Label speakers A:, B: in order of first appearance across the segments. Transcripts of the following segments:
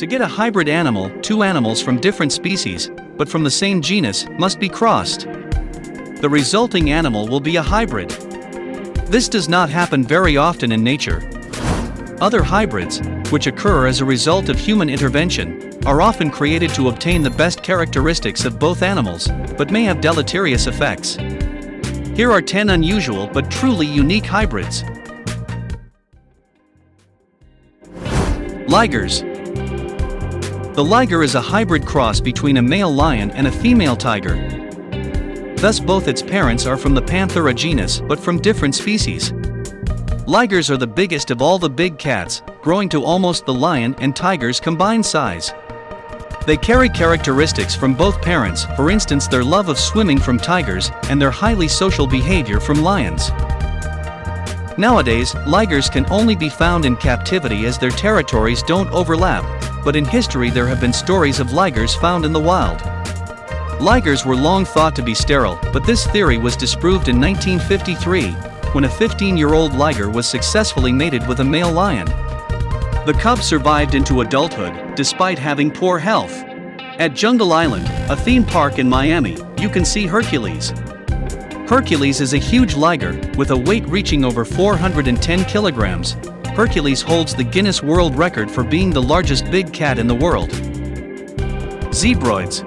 A: To get a hybrid animal, two animals from different species, but from the same genus, must be crossed. The resulting animal will be a hybrid. This does not happen very often in nature. Other hybrids, which occur as a result of human intervention, are often created to obtain the best characteristics of both animals, but may have deleterious effects. Here are 10 unusual but truly unique hybrids. Ligers. The liger is a hybrid cross between a male lion and a female tiger. Thus both its parents are from the Panthera genus but from different species. Ligers are the biggest of all the big cats, growing to almost the lion and tiger's combined size. They carry characteristics from both parents, for instance their love of swimming from tigers and their highly social behavior from lions. Nowadays, ligers can only be found in captivity as their territories don't overlap, but in history there have been stories of ligers found in the wild. Ligers were long thought to be sterile, but this theory was disproved in 1953, when a 15-year-old liger was successfully mated with a male lion. The cub survived into adulthood, despite having poor health. At Jungle Island, a theme park in Miami, you can see Hercules. Hercules is a huge liger, with a weight reaching over 410 kilograms. Hercules holds the Guinness World Record for being the largest big cat in the world. Zebroids.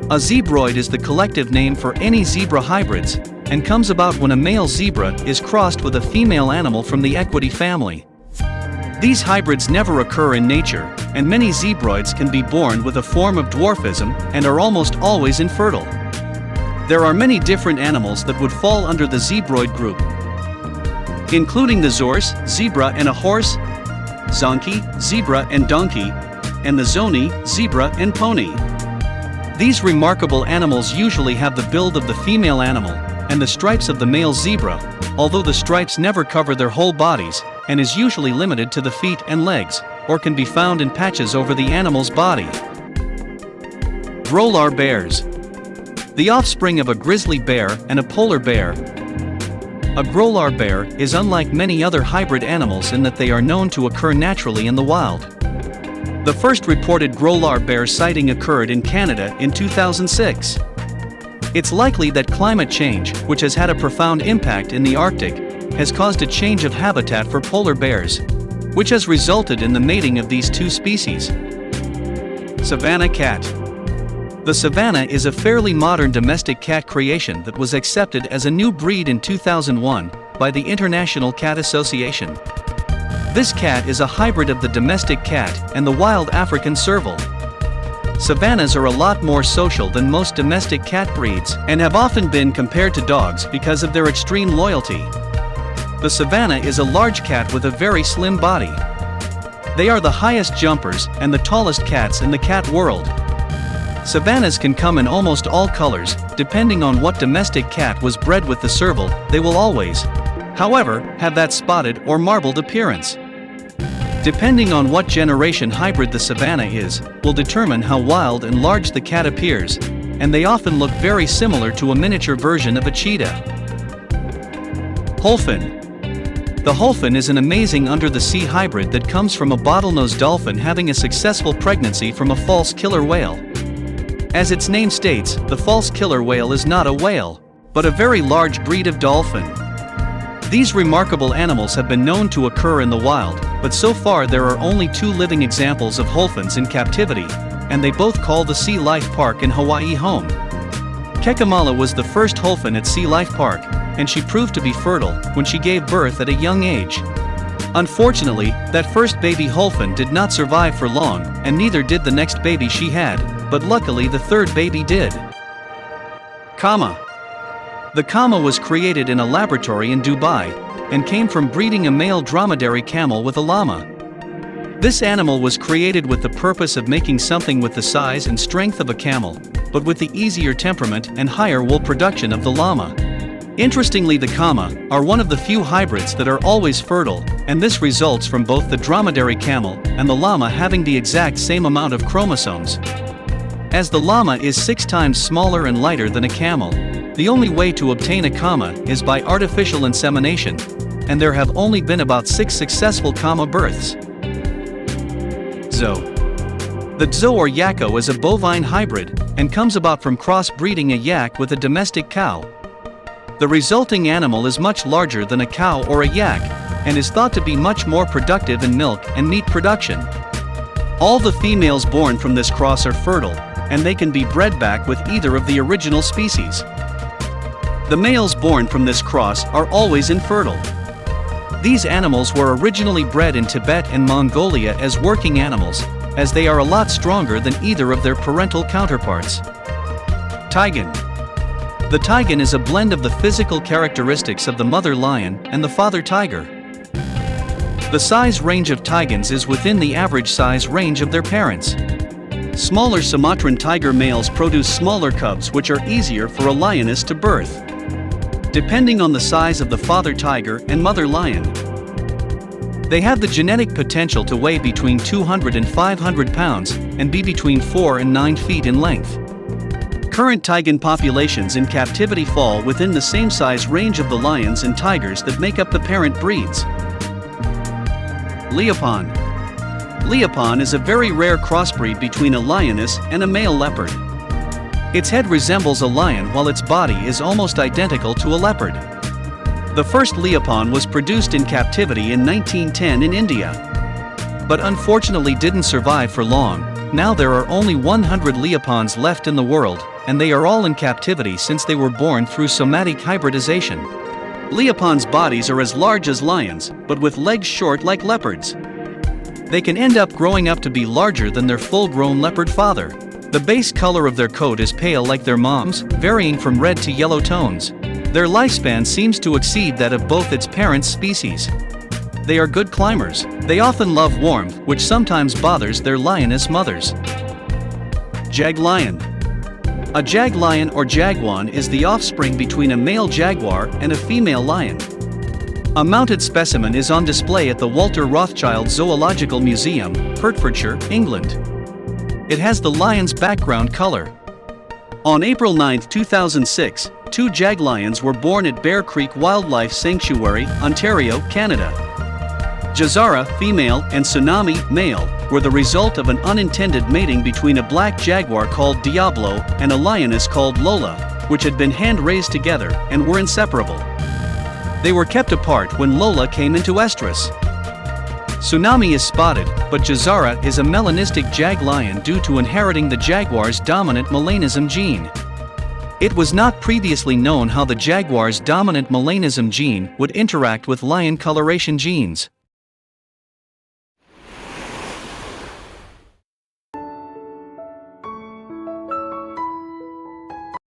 A: A zebroid is the collective name for any zebra hybrids, and comes about when a male zebra is crossed with a female animal from the equidae family. These hybrids never occur in nature, and many zebroids can be born with a form of dwarfism and are almost always infertile. There are many different animals that would fall under the zebroid group, including the zorse, zebra and a horse, zonkey, zebra and donkey, and the zoni, zebra and pony. These remarkable animals usually have the build of the female animal, and the stripes of the male zebra, although the stripes never cover their whole bodies, and is usually limited to the feet and legs, or can be found in patches over the animal's body. Grolar Bears. The offspring of a grizzly bear and a polar bear. A Grolar bear is unlike many other hybrid animals in that they are known to occur naturally in the wild. The first reported Grolar bear sighting occurred in Canada in 2006. It's likely that climate change, which has had a profound impact in the Arctic, has caused a change of habitat for polar bears, which has resulted in the mating of these two species. Savannah Cat. The Savannah is a fairly modern domestic cat creation that was accepted as a new breed in 2001 by the International Cat Association. This cat is a hybrid of the domestic cat and the wild African serval. Savannahs are a lot more social than most domestic cat breeds and have often been compared to dogs because of their extreme loyalty. The Savannah is a large cat with a very slim body. They are the highest jumpers and the tallest cats in the cat world. Savannahs can come in almost all colors, depending on what domestic cat was bred with the serval. They will always, however, have that spotted or marbled appearance. Depending on what generation hybrid the Savannah is, will determine how wild and large the cat appears, and they often look very similar to a miniature version of a cheetah. Holphin. The Holphin is an amazing under-the-sea hybrid that comes from a bottlenose dolphin having a successful pregnancy from a false killer whale. As its name states, the false killer whale is not a whale, but a very large breed of dolphin. These remarkable animals have been known to occur in the wild, but so far there are only 2 living examples of Holphins in captivity, and they both call the Sea Life Park in Hawaii home. Kekamala was the first Holphin at Sea Life Park, and she proved to be fertile when she gave birth at a young age. Unfortunately, that first baby Holphin did not survive for long, and neither did the next baby she had, but luckily the third baby did. Cama. The cama was created in a laboratory in Dubai, and came from breeding a male dromedary camel with a llama. This animal was created with the purpose of making something with the size and strength of a camel, but with the easier temperament and higher wool production of the llama. Interestingly, the cama are one of the few hybrids that are always fertile, and this results from both the dromedary camel and the llama having the exact same amount of chromosomes. As the llama is 6 times smaller and lighter than a camel, the only way to obtain a cama is by artificial insemination, and there have only been about 6 successful cama births. The Tzo or Yakko is a bovine hybrid, and comes about from cross-breeding a yak with a domestic cow. The resulting animal is much larger than a cow or a yak, and is thought to be much more productive in milk and meat production. All the females born from this cross are fertile, and they can be bred back with either of the original species. The males born from this cross are always infertile. These animals were originally bred in Tibet and Mongolia as working animals, as they are a lot stronger than either of their parental counterparts. Tigon. The Tigon is a blend of the physical characteristics of the mother lion and the father tiger. The size range of Tigons is within the average size range of their parents. Smaller Sumatran tiger males produce smaller cubs which are easier for a lioness to birth, depending on the size of the father tiger and mother lion. They have the genetic potential to weigh between 200 and 500 pounds, and be between 4 and 9 feet in length. Current Tigon populations in captivity fall within the same size range of the lions and tigers that make up the parent breeds. Leopon. Leopon is a very rare crossbreed between a lioness and a male leopard. Its head resembles a lion while its body is almost identical to a leopard. The first Leopon was produced in captivity in 1910 in India, but unfortunately didn't survive for long. Now there are only 100 Leopons left in the world, and they are all in captivity since they were born through somatic hybridization. Leopons' bodies are as large as lions, but with legs short like leopards. They can end up growing up to be larger than their full-grown leopard father. The base color of their coat is pale like their mom's, varying from red to yellow tones. Their lifespan seems to exceed that of both its parents' species. They are good climbers. They often love warmth, which sometimes bothers their lioness mothers. Jag lion. A jag lion or jaguar is the offspring between a male jaguar and a female lion. A mounted specimen is on display at the Walter Rothschild Zoological Museum, Hertfordshire, England. It has the lion's background color. On April 9, 2006, 2 jag lions were born at Bear Creek Wildlife Sanctuary, Ontario, Canada. Jazara, female, and Tsunami, male, were the result of an unintended mating between a black jaguar called Diablo and a lioness called Lola, which had been hand-raised together and were inseparable. They were kept apart when Lola came into estrus. Tsunami is spotted, but Jazara is a melanistic jag lion due to inheriting the jaguar's dominant melanism gene. It was not previously known how the jaguar's dominant melanism gene would interact with lion coloration genes.